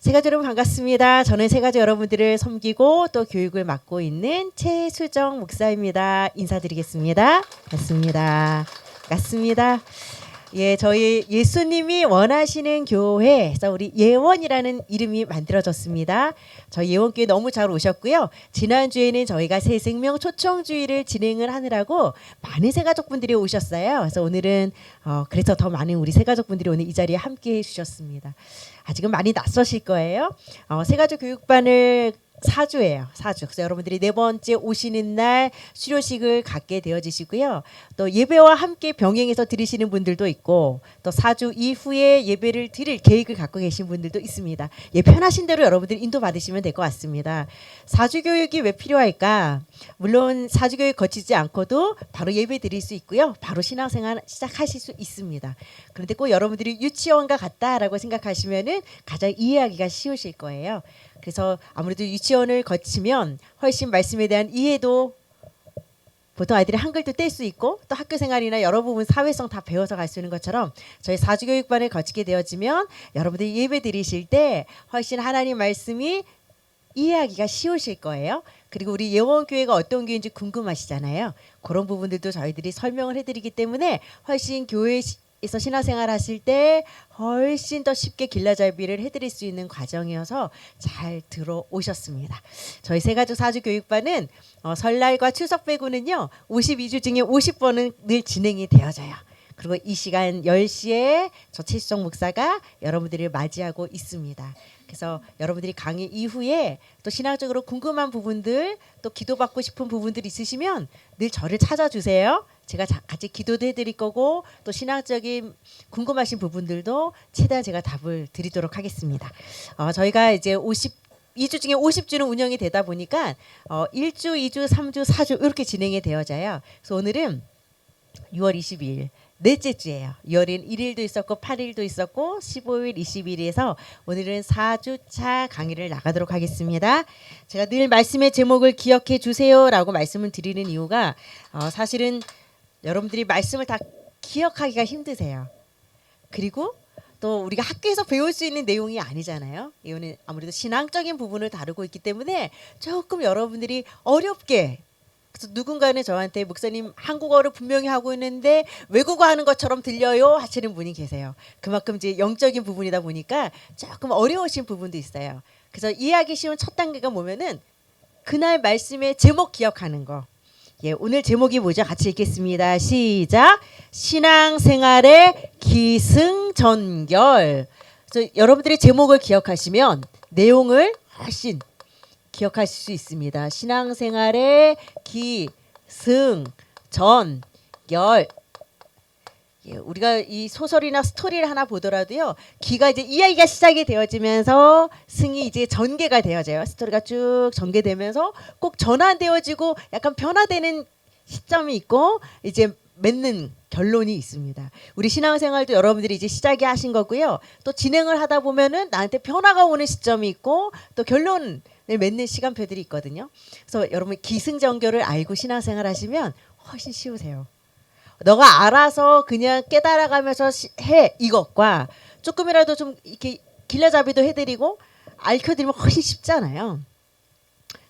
세가족 여러분 반갑습니다. 저는 세가족 여러분들을 섬기고 또 교육을 맡고 있는 최수정 목사입니다. 인사드리겠습니다. 반갑습니다. 반갑습니다. 예, 저희 예수님이 원하시는 교회에서 우리 예원이라는 이름이 만들어졌습니다. 저희 예원교회 너무 잘 오셨고요. 지난주에는 저희가 새생명 초청주의를 진행을 하느라고 많은 새가족분들이 오셨어요. 그래서 오늘은 그래서 더 많은 우리 새가족분들이 오늘 이 자리에 함께해 주셨습니다. 아직은 많이 낯서실 거예요. 새가족 교육반을 4주예요. 4주. 그래서 여러분들이 네 번째 오시는 날 수료식을 갖게 되어지시고요. 또 예배와 함께 병행해서 들으시는 분들도 있고 또 4주 이후에 예배를 드릴 계획을 갖고 계신 분들도 있습니다. 예, 편하신 대로 여러분들이 인도받으시면 될 것 같습니다. 4주 교육이 왜 필요할까? 물론 4주 교육 거치지 않고도 바로 예배 드릴 수 있고요. 바로 신앙생활 시작하실 수 있습니다. 그런데 꼭 여러분들이 유치원과 같다라고 생각하시면은 가장 이해하기가 쉬우실 거예요. 그래서 아무래도 유치원을 거치면 훨씬 말씀에 대한 이해도 보통 아이들이 한글도 뗄 수 있고 또 학교 생활이나 여러 부분 사회성 다 배워서 갈 수 있는 것처럼 저희 4주 교육반을 거치게 되어지면 여러분들이 예배 드리실 때 훨씬 하나님 말씀이 이해하기가 쉬우실 거예요. 그리고 우리 예원교회가 어떤 교회인지 궁금하시잖아요. 그런 부분들도 저희들이 설명을 해드리기 때문에 훨씬 교회에서 신앙생활 하실 때 훨씬 더 쉽게 길라잡이를 해드릴 수 있는 과정이어서 잘 들어오셨습니다. 저희 새가족 4주 교육반은 설날과 추석 빼고는요 52주 중에 50번은 늘 진행이 되어져요. 그리고 이 시간 10시에 저 최수정 목사가 여러분들을 맞이하고 있습니다. 그래서 여러분들이 강의 이후에 또 신앙적으로 궁금한 부분들 또 기도받고 싶은 부분들 있으시면 늘 저를 찾아주세요. 제가 같이 기도도 해드릴 거고 또 신앙적인 궁금하신 부분들도 최대한 제가 답을 드리도록 하겠습니다. 저희가 이제 2주 중에 50주는 운영이 되다 보니까 1주, 2주, 3주, 4주 이렇게 진행이 되어져요. 그래서 오늘은 6월 22일 넷째 주예요. 6월엔 1일도 있었고 8일도 있었고 15일, 20일에서 오늘은 4주차 강의를 나가도록 하겠습니다. 제가 늘 말씀의 제목을 기억해 주세요라고 말씀을 드리는 이유가 사실은 여러분들이 말씀을 다 기억하기가 힘드세요. 그리고 또 우리가 학교에서 배울 수 있는 내용이 아니잖아요. 이거는 아무래도 신앙적인 부분을 다루고 있기 때문에 조금 여러분들이 어렵게 그래서 누군가는 저한테 목사님 한국어를 분명히 하고 있는데 외국어 하는 것처럼 들려요 하시는 분이 계세요. 그만큼 이제 영적인 부분이다 보니까 조금 어려우신 부분도 있어요. 그래서 이해하기 쉬운 첫 단계가 뭐면은 그날 말씀의 제목 기억하는 거. 예, 오늘 제목이 뭐죠? 같이 읽겠습니다. 시작. 신앙생활의 기승전결. 그래서 여러분들이 제목을 기억하시면 내용을 훨씬 기억하실 수 있습니다. 신앙생활의 기승전결. 예, 우리가 이 소설이나 스토리를 하나 보더라도요. 기가 이제 이야기가 시작이 되어지면서 승이 이제 전개가 되어져요. 스토리가 쭉 전개되면서 꼭 전환되어지고 약간 변화되는 시점이 있고 이제 맺는 결론이 있습니다. 우리 신앙생활도 여러분들이 이제 시작이 하신 거고요. 또 진행을 하다 보면은 나한테 변화가 오는 시점이 있고 또 결론을 맺는 시간표들이 있거든요. 그래서 여러분 기승전결을 알고 신앙생활 하시면 훨씬 쉬우세요. 너가 알아서 그냥 깨달아가면서 해 이것과 조금이라도 좀 이렇게 길라잡이도 해드리고 알려드리면 훨씬 쉽잖아요.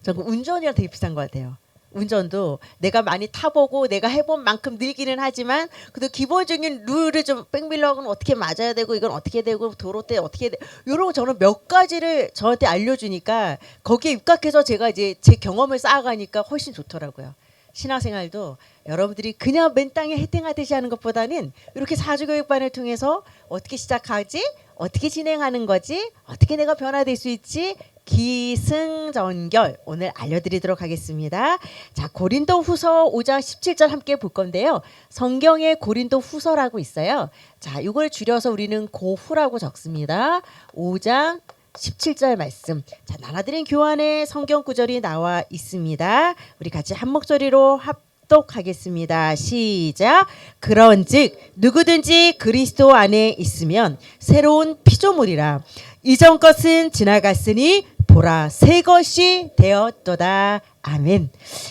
저는 운전이랑 되게 비슷한 것 같아요. 운전도 내가 많이 타보고 내가 해본 만큼 늘기는 하지만 그래도 기본적인 룰을 좀 백밀러는 어떻게 맞아야 되고 이건 어떻게 되고 도로 때 어떻게 돼 이런 거 저는 몇 가지를 저한테 알려주니까 거기에 입각해서 제가 이제 제 경험을 쌓아가니까 훨씬 좋더라고요. 신앙생활도 여러분들이 그냥 맨 땅에 헤딩하듯이 하는 것보다는 이렇게 4주 교육반을 통해서 어떻게 시작하지? 어떻게 진행하는 거지? 어떻게 내가 변화될 수 있지? 기승전결 오늘 알려드리도록 하겠습니다. 자, 고린도 후서 5장 17절 함께 볼 건데요. 성경에 고린도 후서라고 있어요. 자, 이걸 줄여서 우리는 고후라고 적습니다. 5장 17절 말씀. 자, 나눠드린 교환의 성경 구절이 나와 있습니다. 우리 같이 한 목소리로 합독하겠습니다. 시작. 그런즉 누구든지 그리스도 안에 있으면 새로운 피조물이라. 이전 것은 지나갔으니 보라 새 것이 되었도다. 아멘.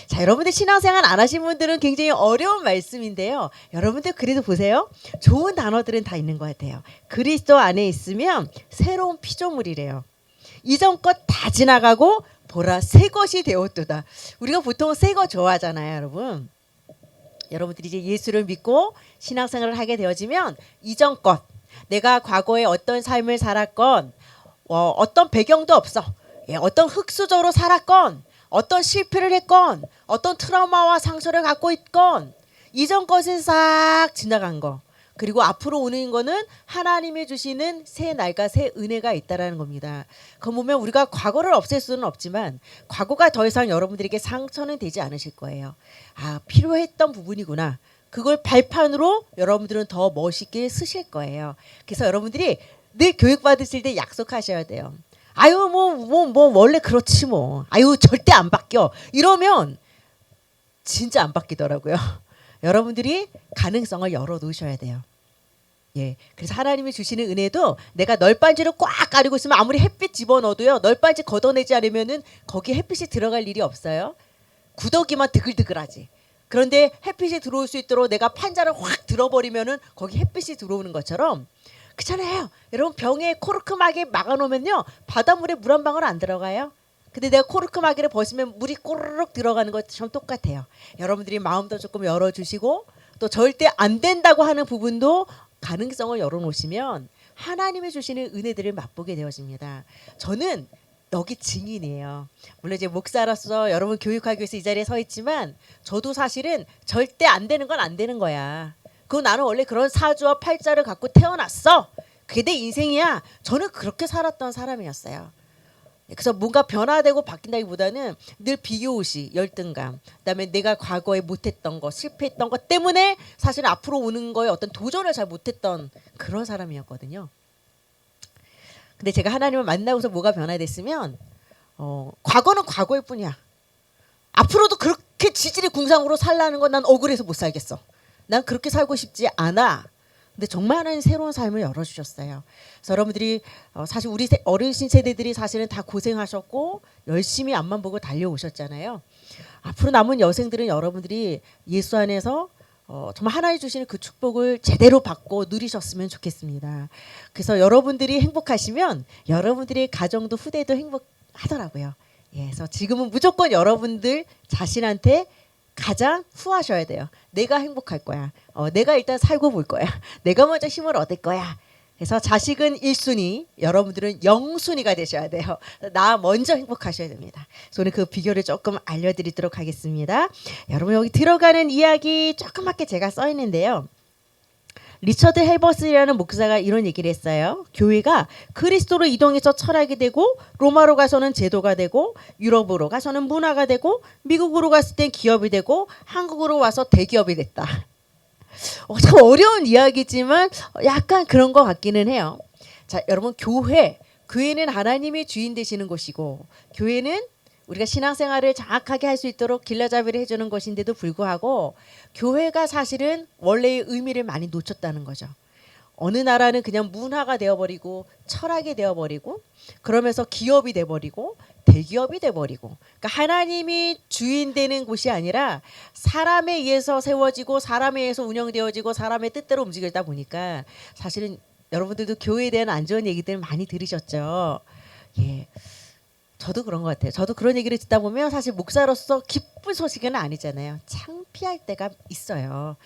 자, 여러분들 신앙생활 안 하신 분들은 굉장히 어려운 말씀인데요. 여러분들 그래도 보세요. 좋은 단어들은 다 있는 것 같아요. 그리스도 안에 있으면 새로운 피조물이래요. 이전 것 다 지나가고 보라 새 것이 되었도다. 우리가 보통 새 거 좋아하잖아요, 여러분. 여러분들이 이제 예수를 믿고 신앙생활을 하게 되어지면 이전 것, 내가 과거에 어떤 삶을 살았건, 어떤 배경도 없어, 어떤 흙수저로 살았건, 어떤 실패를 했건, 어떤 트라우마와 상처를 갖고 있건, 이전 것은 싹 지나간 거. 그리고 앞으로 오는 거는 하나님이 주시는 새 날과 새 은혜가 있다라는 겁니다. 그거 보면 우리가 과거를 없앨 수는 없지만 과거가 더 이상 여러분들에게 상처는 되지 않으실 거예요. 아, 필요했던 부분이구나. 그걸 발판으로 여러분들은 더 멋있게 쓰실 거예요. 그래서 여러분들이 늘 교육받으실 때 약속하셔야 돼요. 아유 뭐 원래 그렇지 뭐. 아유 절대 안 바뀌어. 이러면 진짜 안 바뀌더라고요. 여러분들이 가능성을 열어 놓으셔야 돼요. 예. 그래서 하나님이 주시는 은혜도 내가 널빤지를 꽉 가리고 있으면 아무리 햇빛 집어넣어도요. 널빤지 걷어내지 않으면은 거기 햇빛이 들어갈 일이 없어요. 구더기만 드글드글하지. 그런데 햇빛이 들어올 수 있도록 내가 판자를 확 들어버리면은 거기 햇빛이 들어오는 것처럼 그렇잖아요. 여러분 병에 코르크막에 막아놓으면요. 바닷물에 물 한 방울 안 들어가요. 근데 내가 코르크막이를 벗으면 물이 꼬르륵 들어가는 것처럼 똑같아요. 여러분들이 마음도 조금 열어주시고 또 절대 안 된다고 하는 부분도 가능성을 열어놓으시면 하나님이 주시는 은혜들을 맛보게 되어집니다. 저는 여기 증인이에요. 물론 이제 목사로서 여러분 교육하기 위해서 이 자리에 서 있지만 저도 사실은 절대 안 되는 건 안 되는 거야. 그거 나는 원래 그런 사주와 팔자를 갖고 태어났어. 그게 내 인생이야. 저는 그렇게 살았던 사람이었어요. 그래서 뭔가 변화되고 바뀐다기보다는 늘 비교의식, 열등감, 그다음에 내가 과거에 못했던 거, 실패했던 것 때문에 사실 앞으로 오는 거에 어떤 도전을 잘 못했던 그런 사람이었거든요. 근데 제가 하나님을 만나고서 뭐가 변화됐으면 과거는 과거일 뿐이야. 앞으로도 그렇게 지질이 궁상으로 살라는 건 난 억울해서 못 살겠어. 난 그렇게 살고 싶지 않아. 근데 정말 하나님 새로운 삶을 열어주셨어요. 그래서 여러분들이 사실 우리 어르신 세대들이 사실은 다 고생하셨고 열심히 앞만 보고 달려오셨잖아요. 앞으로 남은 여생들은 여러분들이 예수 안에서 정말 하나님 주시는 그 축복을 제대로 받고 누리셨으면 좋겠습니다. 그래서 여러분들이 행복하시면 여러분들의 가정도 후대도 행복하더라고요. 예, 그래서 지금은 무조건 여러분들 자신한테 가장 후하셔야 돼요. 내가 행복할 거야. 내가 일단 살고 볼 거야. 내가 먼저 힘을 얻을 거야. 그래서 자식은 1순위, 여러분들은 0순위가 되셔야 돼요. 나 먼저 행복하셔야 됩니다. 그래서 오늘 그 비결을 조금 알려드리도록 하겠습니다. 여러분 여기 들어가는 이야기 조그맣게 제가 써 있는데요. 리처드 헬버스라는 목사가 이런 얘기를 했어요. 교회가 그리스도로 이동해서 철학이 되고 로마로 가서는 제도가 되고 유럽으로 가서는 문화가 되고 미국으로 갔을 땐 기업이 되고 한국으로 와서 대기업이 됐다. 참 어려운 이야기지만 약간 그런 것 같기는 해요. 자, 여러분 교회는 하나님이 주인 되시는 곳이고 교회는 우리가 신앙생활을 정확하게 할 수 있도록 길라잡이를 해주는 것인데도 불구하고 교회가 사실은 원래의 의미를 많이 놓쳤다는 거죠. 어느 나라는 그냥 문화가 되어버리고 철학이 되어버리고 그러면서 기업이 돼버리고 대기업이 돼버리고 그러니까 하나님이 주인 되는 곳이 아니라 사람에 의해서 세워지고 사람에 의해서 운영되어지고 사람의 뜻대로 움직이다 보니까 사실은 여러분들도 교회에 대한 안 좋은 얘기들 많이 들으셨죠. 예. 저도 그런 것 같아요. 저도 그런 얘기를 듣다 보면 사실 목사로서 기쁜 소식은 아니잖아요. 창피할 때가 있어요.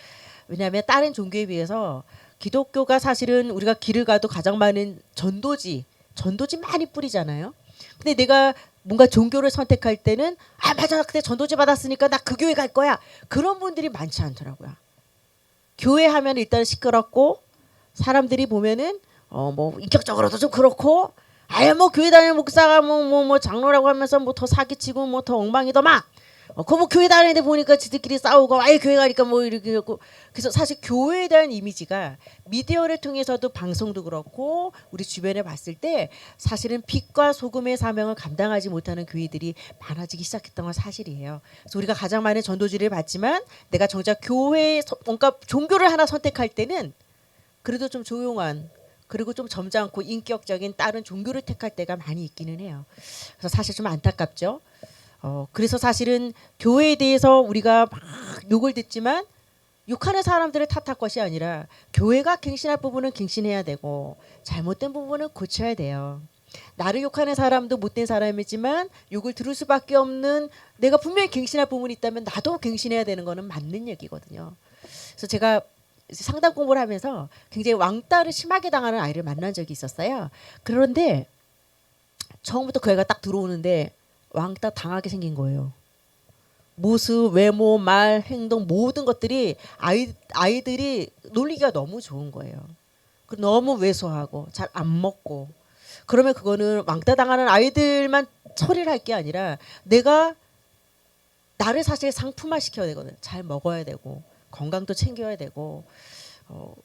왜냐하면 다른 종교에 비해서 기독교가 사실은 우리가 길을 가도 가장 많은 전도지 많이 뿌리잖아요. 근데 내가 뭔가 종교를 선택할 때는 아 맞아 그때 전도지 받았으니까 나 그 교회 갈 거야. 그런 분들이 많지 않더라고요. 교회 하면 일단 시끄럽고 사람들이 보면은 뭐 인격적으로도 좀 그렇고 아예 뭐 교회 다니는 목사가 뭐 장로라고 하면서 뭐 더 사기치고 뭐 더 엉망이더만 뭐 교회 다니는데 보니까 지들끼리 싸우고 아예 교회 가니까 뭐 이렇게 하고 그래서 사실 교회에 대한 이미지가 미디어를 통해서도 방송도 그렇고 우리 주변에 봤을 때 사실은 빛과 소금의 사명을 감당하지 못하는 교회들이 많아지기 시작했던 건 사실이에요. 그래서 우리가 가장 많은 전도지를 받지만 내가 정작 교회 뭔가 종교를 하나 선택할 때는 그래도 좀 조용한 그리고 좀 점잖고 인격적인 다른 종교를 택할 때가 많이 있기는 해요. 그래서 사실 좀 안타깝죠. 그래서 사실은 교회에 대해서 우리가 막 욕을 듣지만 욕하는 사람들을 탓할 것이 아니라 교회가 갱신할 부분은 갱신해야 되고 잘못된 부분은 고쳐야 돼요. 나를 욕하는 사람도 못된 사람이지만 욕을 들을 수밖에 없는 내가 분명히 갱신할 부분이 있다면 나도 갱신해야 되는 거는 맞는 얘기거든요. 그래서 제가 상담 공부를 하면서 굉장히 왕따를 심하게 당하는 아이를 만난 적이 있었어요. 그런데 처음부터 그 애가 딱 들어오는데 왕따 당하게 생긴 거예요. 모습, 외모, 말, 행동 모든 것들이 아이들이 놀리기가 너무 좋은 거예요. 너무 왜소하고 잘 안 먹고 그러면 그거는 왕따 당하는 아이들만 처리를 할 게 아니라 내가 나를 사실 상품화 시켜야 되거든. 잘 먹어야 되고 건강도 챙겨야 되고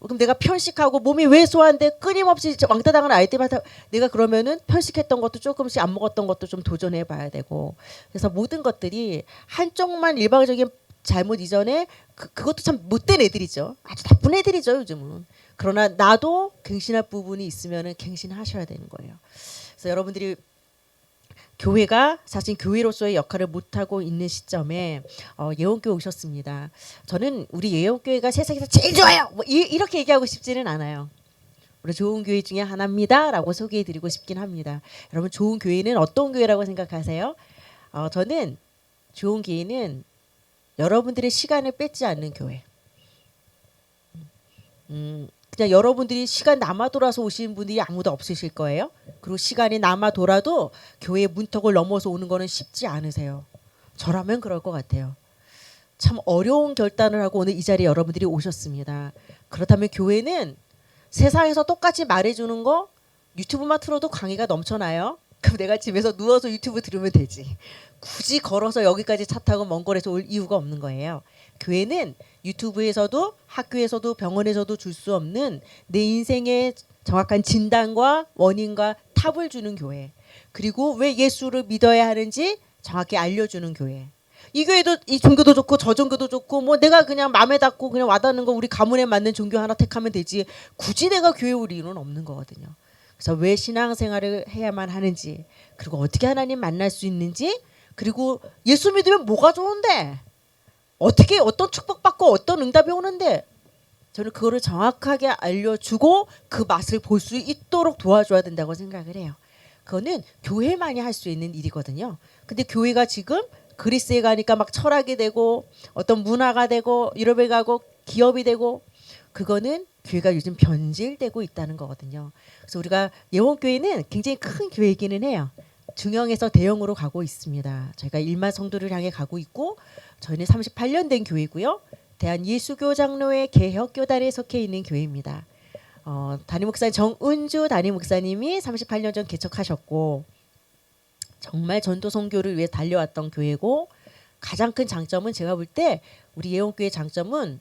그럼 내가 편식하고 몸이 왜소한데 끊임없이 왕따 당하는 아이들마다 내가 그러면은 편식했던 것도 조금씩 안 먹었던 것도 좀 도전해 봐야 되고 그래서 모든 것들이 한쪽만 일방적인 잘못 이전에 그것도 참 못된 애들이죠. 아주 나쁜 애들이죠 요즘은. 그러나 나도 갱신할 부분이 있으면은 갱신하셔야 되는 거예요. 그래서 여러분들이 교회가 사실 교회로서의 역할을 못하고 있는 시점에 예원교회 오셨습니다. 저는 우리 예원교회가 세상에서 제일 좋아요. 뭐 이렇게 얘기하고 싶지는 않아요. 우리 좋은 교회 중에 하나입니다라고 소개해드리고 싶긴 합니다. 여러분 좋은 교회는 어떤 교회라고 생각하세요? 저는 좋은 교회는 여러분들의 시간을 뺏지 않는 교회. 그냥 여러분들이 시간 남아 돌아서 오시는 분들이 아무도 없으실 거예요. 그리고 시간이 남아 돌아도 교회 문턱을 넘어서 오는 거는 쉽지 않으세요. 저라면 그럴 것 같아요. 참 어려운 결단을 하고 오늘 이 자리에 여러분들이 오셨습니다. 그렇다면 교회는 세상에서 똑같이 말해주는 거 유튜브만 틀어도 강의가 넘쳐나요. 그럼 내가 집에서 누워서 유튜브 들으면 되지. 굳이 걸어서 여기까지 차 타고 먼 거리에서 올 이유가 없는 거예요. 교회는 유튜브에서도 학교에서도 병원에서도 줄 수 없는 내 인생의 정확한 진단과 원인과 탑을 주는 교회. 그리고 왜 예수를 믿어야 하는지 정확히 알려주는 교회. 이 교회도 이 종교도 좋고 저 종교도 좋고 뭐 내가 그냥 마음에 닿고 그냥 와닿는 거 우리 가문에 맞는 종교 하나 택하면 되지. 굳이 내가 교회 올 이유는 없는 거거든요. 그래서 왜 신앙생활을 해야만 하는지 그리고 어떻게 하나님 만날 수 있는지 그리고 예수 믿으면 뭐가 좋은데 어떻게 어떤 축복받고 어떤 응답이 오는데 저는 그거를 정확하게 알려주고 그 맛을 볼 수 있도록 도와줘야 된다고 생각을 해요. 그거는 교회만이 할 수 있는 일이거든요. 근데 교회가 지금 그리스에 가니까 막 철학이 되고 어떤 문화가 되고 유럽에 가고 기업이 되고 그거는 교회가 요즘 변질되고 있다는 거거든요. 그래서 우리가 예원교회는 굉장히 큰 교회이기는 해요. 중형에서 대형으로 가고 있습니다. 저희가 1만 성도를 향해 가고 있고 저희는 38년 된 교회고요. 대한예수교장로회 개혁교단에 속해 있는 교회입니다. 담임 목사님 정은주 담임 목사님이 38년 전 개척하셨고 정말 전도 선교를 위해 달려왔던 교회고 가장 큰 장점은 제가 볼 때 우리 예원교회 장점은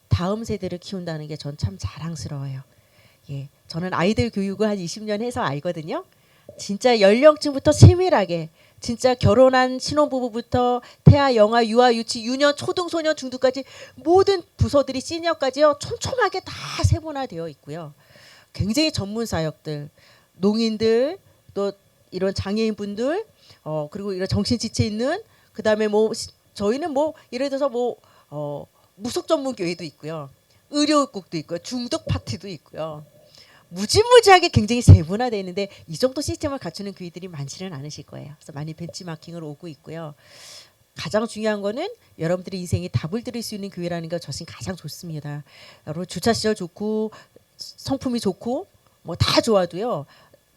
다음 세대를 키운다는 게 전 참 자랑스러워요. 예, 저는 아이들 교육을 한 20년 해서 알거든요. 진짜 연령층부터 세밀하게 진짜 결혼한 신혼부부부터 태아, 영아, 유아, 유치, 유년, 초등소년, 중등까지 모든 부서들이 시니어까지요 촘촘하게 다 세분화되어 있고요. 굉장히 전문 사역들, 농인들 또 이런 장애인분들 그리고 이런 정신지체 있는 그다음에 뭐 저희는 뭐 예를 들어서 뭐 무속 전문 교회도 있고요. 의료국도 있고요. 중독 파트도 있고요. 무지무지하게 굉장히 세분화되어 있는데 이 정도 시스템을 갖추는 교회들이 많지는 않으실 거예요. 그래서 많이 벤치마킹을 오고 있고요. 가장 중요한 거는 여러분들의 인생에 답을 들을 수 있는 교회라는 게 저는 가장 좋습니다. 여러분 주차 시절 좋고 성품이 좋고 뭐 다 좋아도요.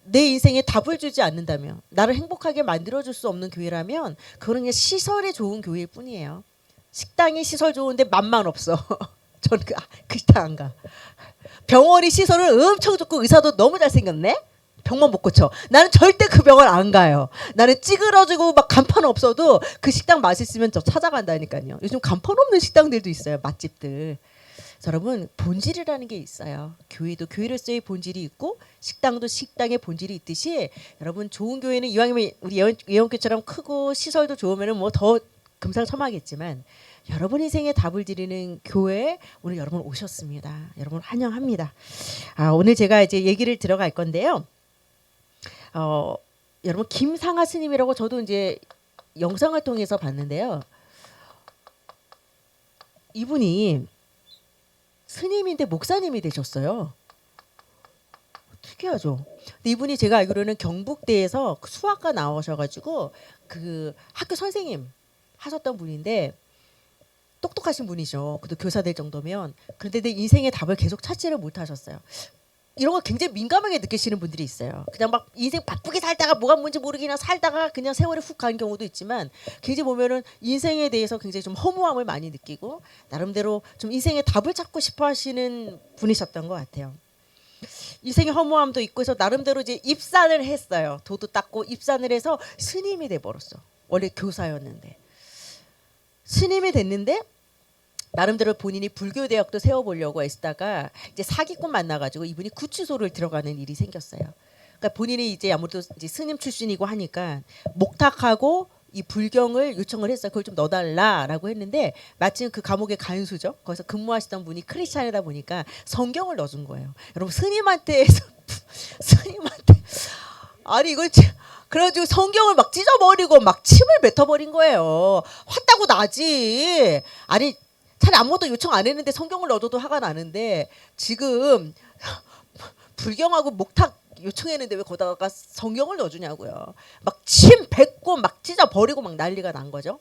내 인생에 답을 주지 않는다면 나를 행복하게 만들어줄 수 없는 교회라면 그거는 그냥 시설이 좋은 교회일 뿐이에요. 식당이 시설 좋은데 맛만 없어. 저는 그 식당 안 가. 병원이 시설은 엄청 좋고 의사도 너무 잘생겼네. 병만 못 고쳐. 나는 절대 그 병원 안 가요. 나는 찌그러지고 막 간판 없어도 그 식당 맛있으면 저 찾아간다니까요. 요즘 간판 없는 식당들도 있어요. 맛집들. 여러분 본질이라는 게 있어요. 교회도 교회로서의 본질이 있고 식당도 식당의 본질이 있듯이 여러분 좋은 교회는 이왕이면 우리 예원교처럼 크고 시설도 좋으면 뭐 더 금상첨화겠지만 여러분 인생에 답을 드리는 교회에 오늘 여러분 오셨습니다. 여러분 환영합니다. 오늘 제가 이제 얘기를 들어갈 건데요. 여러분 김상하 스님이라고 저도 이제 영상을 통해서 봤는데요. 이분이 스님인데 목사님이 되셨어요. 특이하죠. 근데 이분이 제가 알기로는 경북대에서 수학과 나오셔가지고 그 학교 선생님 하셨던 분인데 똑똑하신 분이죠. 그래도 교사 될 정도면. 그런데 내 인생의 답을 계속 찾지를 못하셨어요. 이런 거 굉장히 민감하게 느끼시는 분들이 있어요. 그냥 막 인생 바쁘게 살다가 뭐가 뭔지 모르겠나 살다가 그냥 세월이 훅 가는 경우도 있지만 굉장히 보면은 인생에 대해서 굉장히 좀 허무함을 많이 느끼고 나름대로 좀 인생의 답을 찾고 싶어 하시는 분이셨던 것 같아요. 인생의 허무함도 있고 해서 나름대로 이제 입산을 했어요. 도도 닦고 입산을 해서 스님이 돼버렸어. 원래 교사였는데. 스님이 됐는데 나름대로 본인이 불교 대학도 세워보려고 애쓰다가 이제 사기꾼 만나가지고 이분이 구치소를 들어가는 일이 생겼어요. 그러니까 본인이 이제 아무래도 이제 스님 출신이고 하니까 목탁하고 이 불경을 요청을 했어요. 그걸 좀 넣어달라라고 했는데 마침 그 감옥의 간수죠. 거기서 근무하시던 분이 크리스찬이다 보니까 성경을 넣어준 거예요. 여러분 스님한테 아니 이걸 그래가지고 성경을 막 찢어버리고 막 침을 뱉어버린 거예요. 화다고 나지. 아니 차라리 아무것도 요청 안 했는데 성경을 넣어줘도 화가 나는데 지금 불경하고 목탁 요청했는데 왜 거기다가 성경을 넣어주냐고요. 막 침 뱉고 막 찢어버리고 막 난리가 난 거죠.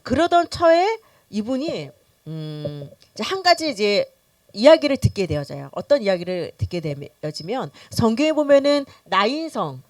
그러던 처에 이분이 이제 한 가지 이제 이야기를 듣게 되어져요. 어떤 이야기를 듣게 되어지면 성경에 보면은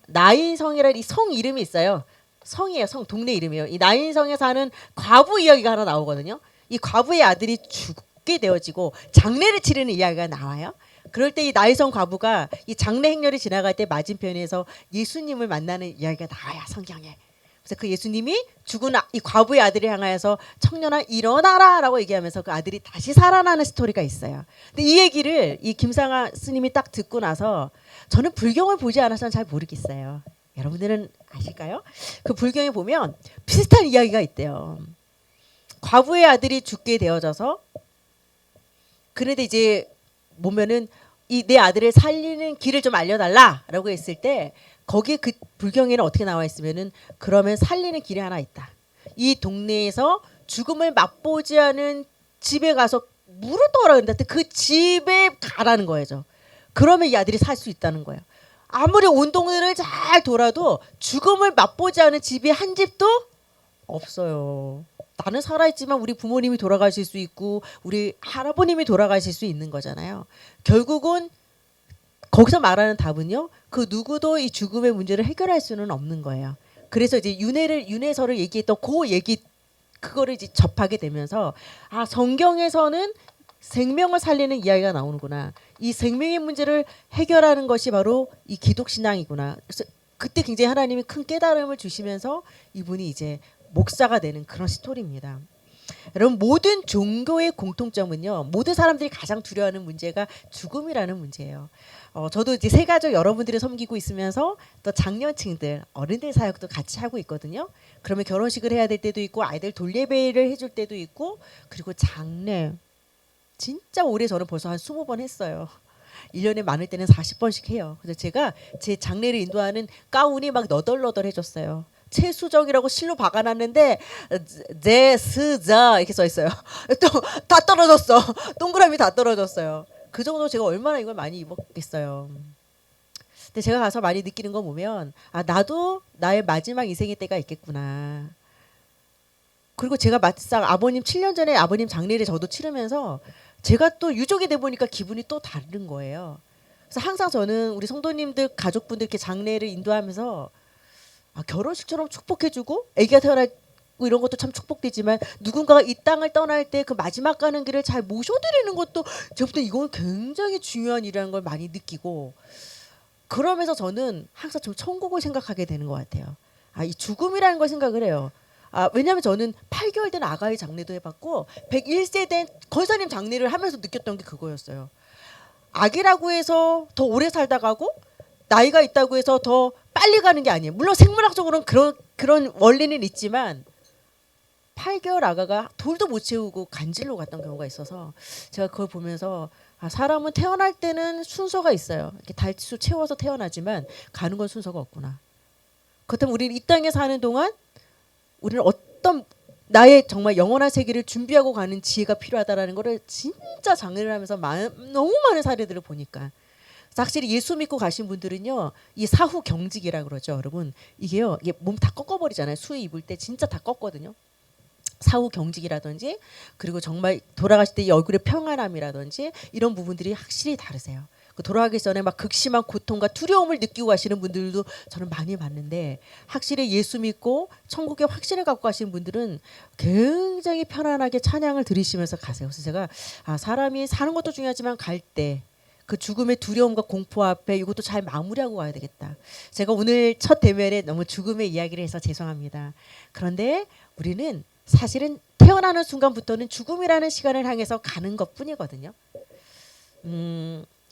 나인성이라는 이 성 이름이 있어요. 성이에요. 성 동네 이름이에요. 이 나인성에 사는 과부 이야기가 하나 나오거든요. 이 과부의 아들이 죽게 되어지고 장례를 치르는 이야기가 나와요. 그럴 때 이 나인성 과부가 이 장례 행렬이 지나갈 때 맞은편에서 예수님을 만나는 이야기가 나와요. 성경에. 그래서 그 예수님이 죽은 이 과부의 아들을 향하여서 청년아 일어나라라고 얘기하면서 그 아들이 다시 살아나는 스토리가 있어요. 근데 이 얘기를 이 김상아 스님이 딱 듣고 나서 저는 불경을 보지 않아서는 잘 모르겠어요. 여러분들은 아실까요? 그 불경에 보면 비슷한 이야기가 있대요. 과부의 아들이 죽게 되어져서 그런데 이제 보면은 이 내 아들을 살리는 길을 좀 알려달라라고 했을 때 거기에 그 불경에는 어떻게 나와 있으면은 그러면 살리는 길이 하나 있다. 이 동네에서 죽음을 맛보지 않은 집에 가서 물을 떠라 그런다. 그 집에 가라는 거예요. 그러면 이 아들이 살 수 있다는 거예요. 아무리 온 동네를 잘 돌아도 죽음을 맛보지 않은 집이 한 집도 없어요. 나는 살아있지만 우리 부모님이 돌아가실 수 있고 우리 할아버님이 돌아가실 수 있는 거잖아요. 결국은 거기서 말하는 답은요. 그 누구도 이 죽음의 문제를 해결할 수는 없는 거예요. 그래서 이제 윤회서를 얘기했던 그 얘기 그거를 이제 접하게 되면서 아 성경에서는 생명을 살리는 이야기가 나오는구나. 이 생명의 문제를 해결하는 것이 바로 이 기독신앙이구나. 그래서 그때 굉장히 하나님이 큰 깨달음을 주시면서 이분이 이제 목사가 되는 그런 스토리입니다. 여러분 모든 종교의 공통점은요. 모든 사람들이 가장 두려워하는 문제가 죽음이라는 문제예요. 저도 이제 세가족 여러분들을 섬기고 있으면서 또 장년층들 어른들 사역도 같이 하고 있거든요. 그러면 결혼식을 해야 될 때도 있고 아이들 돌예배를 해줄 때도 있고 그리고 장례 진짜 오래 저는 벌써 한 20번 했어요. 1년에 많을 때는 40번씩 해요. 그래서 제가 제 장례를 인도하는 가운이 막 너덜너덜해졌어요. 최수정이라고 실로 박아놨는데 제스자 이렇게 써 있어요. 또 다 떨어졌어. 동그라미 다 떨어졌어요. 그 정도 제가 얼마나 이걸 많이 입었겠어요. 근데 제가 가서 많이 느끼는 거 보면 아 나도 나의 마지막 인생의 때가 있겠구나. 그리고 제가 막상 아버님 7년 전에 아버님 장례를 저도 치르면서 제가 또 유족이 돼 보니까 기분이 또 다른 거예요. 그래서 항상 저는 우리 성도님들 가족분들 이렇게 장례를 인도하면서 아, 결혼식처럼 축복해주고 아기가 태어나고 이런 것도 참 축복되지만 누군가가 이 땅을 떠날 때 그 마지막 가는 길을 잘 모셔드리는 것도 제가 볼 때 이건 굉장히 중요한 일이라는 걸 많이 느끼고 그러면서 저는 항상 좀 천국을 생각하게 되는 것 같아요. 아, 이 죽음이라는 걸 생각을 해요. 아, 왜냐하면 저는 8개월 된 아가의 장례도 해봤고 101세 된 권사님 장례를 하면서 느꼈던 게 그거였어요. 아기라고 해서 더 오래 살다 가고 나이가 있다고 해서 더 빨리 가는 게 아니에요. 물론 생물학적으로는 그런 원리는 있지만 8개월 아가가 돌도 못 채우고 간질로 갔던 경우가 있어서 제가 그걸 보면서 아, 사람은 태어날 때는 순서가 있어요. 이렇게 달수 채워서 태어나지만 가는 건 순서가 없구나. 그렇다면 우리는 이 땅에 사는 동안 우리는 어떤 나의 정말 영원한 세계를 준비하고 가는 지혜가 필요하다라는 거를 진짜 장례를 하면서 너무 많은 사례들을 보니까 확실히 예수 믿고 가신 분들은요, 이 사후 경직이라 그러죠, 여러분. 이게요, 이게 몸 다 꺾어버리잖아요. 수의 입을 때 진짜 다 꺾거든요. 사후 경직이라든지, 그리고 정말 돌아가실 때 이 얼굴의 평안함이라든지 이런 부분들이 확실히 다르세요. 그 돌아가기 전에 막 극심한 고통과 두려움을 느끼고 가시는 분들도 저는 많이 봤는데, 확실히 예수 믿고 천국의 확신을 갖고 가시는 분들은 굉장히 편안하게 찬양을 들으시면서 가세요. 그래서 제가 사람이 사는 것도 중요하지만 갈 때 그 죽음의 두려움과 공포 앞에 이것도 잘 마무리하고 가야 되겠다. 제가 오늘 첫 대면에 너무 죽음의 이야기를 해서 죄송합니다. 그런데 우리는 사실은 태어나는 순간부터는 죽음이라는 시간을 향해서 가는 것뿐이거든요.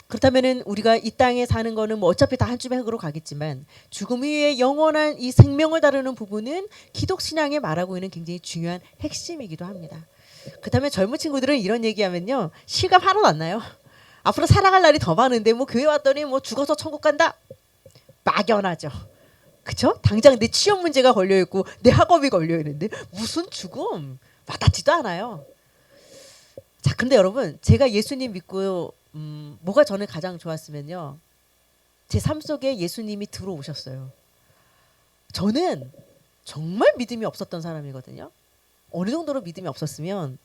그렇다면은 우리가 이 땅에 사는 거는 뭐 어차피 다 한 줌의 흙으로 가겠지만, 죽음 이후에 영원한 이 생명을 다루는 부분은 기독 신앙에 말하고 있는 굉장히 중요한 핵심이기도 합니다. 그렇다면 젊은 친구들은 이런 얘기하면요, 실감 하나도 안 나요. 앞으로 살아갈 날이 더 많은데 뭐 교회 왔더니 뭐 죽어서 천국 간다, 막연하죠. 그쵸? 당장 내 취업 문제가 걸려 있고 내 학업이 걸려 있는데 무슨 죽음, 와닿지도 않아요. 자, 근데 여러분, 제가 예수님 믿고 뭐가 저는 가장 좋았으면요, 제 삶 속에 예수님이 들어오셨어요. 저는 정말 믿음이 없었던 사람이거든요. 어느 정도로 믿음이 없었으면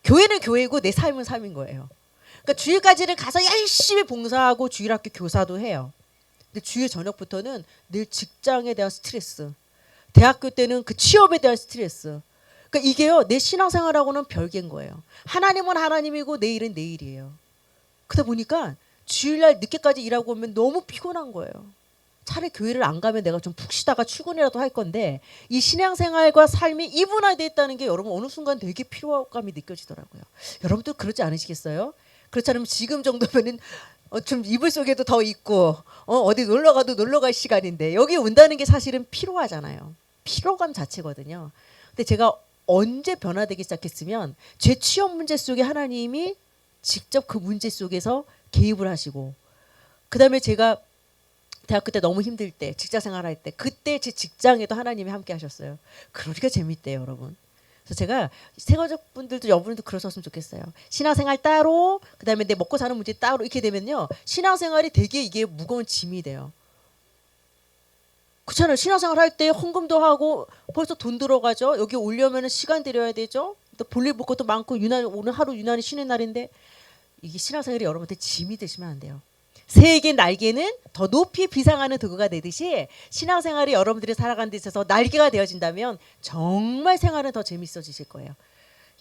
교회는 교회고 내 삶은 삶인 거예요. 그러니까 주일까지는 가서 열심히 봉사하고 주일학교 교사도 해요. 근데 주일 저녁부터는 늘 직장에 대한 스트레스, 대학교 때는 그 취업에 대한 스트레스. 그러니까 이게요, 내 신앙생활하고는 별개인 거예요. 하나님은 하나님이고 내일은 내일이에요. 그러다 보니까 주일날 늦게까지 일하고 오면 너무 피곤한 거예요. 차라리 교회를 안 가면 내가 좀 푹 쉬다가 출근이라도 할 건데, 이 신앙생활과 삶이 이분화되어 있다는 게 여러분 어느 순간 되게 피로감이 느껴지더라고요. 여러분도 그렇지 않으시겠어요? 그렇지 않으면 지금 정도면은 좀 이불 속에도 더 있고 어디 놀러 가도 놀러 갈 시간인데 여기 온다는 게 사실은 피로하잖아요. 피로감 자체거든요. 근데 제가 언제 변화되기 시작했으면 제 취업 문제 속에 하나님이 직접 그 문제 속에서 개입을 하시고, 그다음에 제가 대학교 때 너무 힘들 때, 직장 생활할 때, 그때 제 직장에도 하나님이 함께 하셨어요. 그러니까 재밌대요, 여러분. 그래서 제가 세가족 분들도 여러분들도 그러셨으면 좋겠어요. 신앙생활 따로, 그다음에 내 먹고 사는 문제 따로, 이렇게 되면요, 신앙생활이 되게 이게 무거운 짐이 돼요. 그렇잖아요. 신앙생활 할 때 헌금도 하고 벌써 돈 들어가죠. 여기 오려면 시간 들여야 되죠. 또 볼일 볼 것도 많고, 유난 오늘 하루 유난히 쉬는 날인데, 이게 신앙생활이 여러분한테 짐이 되시면 안 돼요. 새에게 날개는 더 높이 비상하는 도구가 되듯이 신앙생활이 여러분들이 살아가는 데 있어서 날개가 되어진다면 정말 생활은 더 재밌어지실 거예요.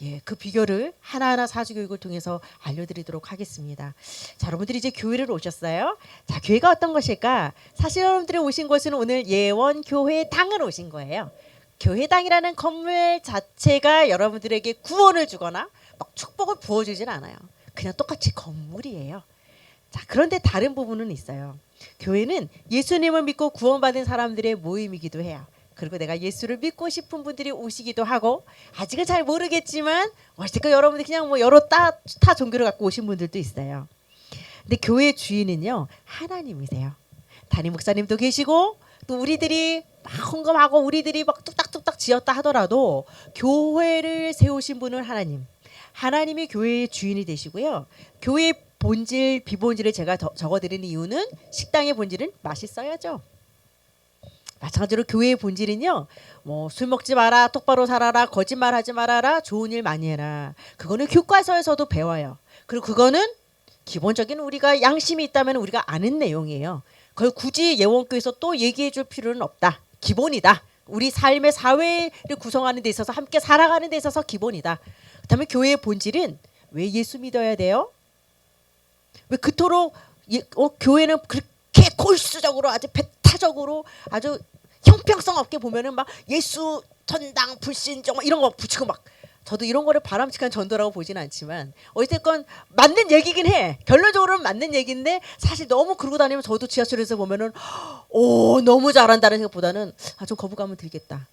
예, 그 비결을 하나하나 사주교육을 통해서 알려드리도록 하겠습니다. 자, 여러분들이 이제 교회를 오셨어요. 자, 교회가 어떤 것일까? 사실 여러분들이 오신 곳은 오늘 예원교회당을 오신 거예요. 교회당이라는 건물 자체가 여러분들에게 구원을 주거나 막 축복을 부어주진 않아요. 그냥 똑같이 건물이에요. 자, 그런데 다른 부분은 있어요. 교회는 예수님을 믿고 구원받은 사람들의 모임이기도 해요. 그리고 내가 예수를 믿고 싶은 분들이 오시기도 하고, 아직은 잘 모르겠지만 어쨌든 여러분들이 그냥 뭐 여러 타 종교를 갖고 오신 분들도 있어요. 근데 교회 주인은요, 하나님이세요. 담임 목사님도 계시고, 또 우리들이 막 헌금하고 우리들이 막 뚝딱뚝딱 지었다 하더라도 교회를 세우신 분은 하나님. 하나님이 교회의 주인이 되시고요. 교회의 본질, 비본질을 제가 적어드리는 이유는 식당의 본질은 맛있어야죠. 마찬가지로 교회의 본질은요, 뭐 술 먹지 마라, 똑바로 살아라, 거짓말하지 말아라, 좋은 일 많이 해라. 그거는 교과서에서도 배워요. 그리고 그거는 기본적인 우리가 양심이 있다면 우리가 아는 내용이에요. 그걸 굳이 예원교에서 또 얘기해 줄 필요는 없다. 기본이다. 우리 삶의 사회를 구성하는 데 있어서, 함께 살아가는 데 있어서 기본이다. 그렇다면 교회의 본질은 왜 예수 믿어야 돼요? 왜 그토록 교회는 그렇게 골수적으로, 아주 배타적으로, 아주 형평성 없게 보면은 막 예수 전당 불신정 이런 거 붙이고, 막 저도 이런 거를 바람직한 전도라고 보지는 않지만 어쨌건 맞는 얘기긴 해. 결론적으로는 맞는 얘기인데, 사실 너무 그러고 다니면 저도 지하철에서 보면은 너무 잘한다는 생각보다는 좀 거부감은 들겠다.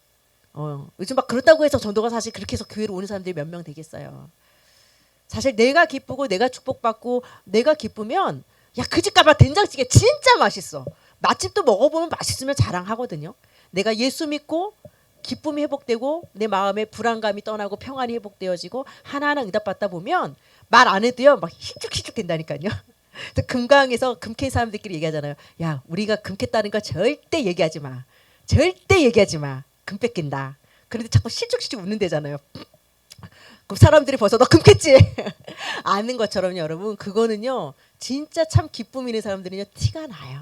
요즘 막 그렇다고 해서 전도가 사실 그렇게 해서 교회로 오는 사람들이 몇 명 되겠어요. 사실 내가 기쁘고 내가 축복받고 내가 기쁘면, 야, 그 집 가봐 된장찌개 진짜 맛있어. 맛집도 먹어보면 맛있으면 자랑하거든요. 내가 예수 믿고 기쁨이 회복되고 내 마음의 불안감이 떠나고 평안이 회복되어지고 하나하나 응답받다 보면 말 안 해도요 막 힐쭉힐쭉 된다니까요. 또 금강에서 금캔 사람들끼리 얘기하잖아요. 야, 우리가 금 캤다는 거 절대 얘기하지 마. 절대 얘기하지 마. 금 뺏긴다. 그런데 자꾸 실죽실죽 웃는데잖아요. 그럼 사람들이 벌써 너 금 캤지? 아는 것처럼요, 여러분. 그거는요, 진짜 참 기쁨 있는 사람들은요, 티가 나요.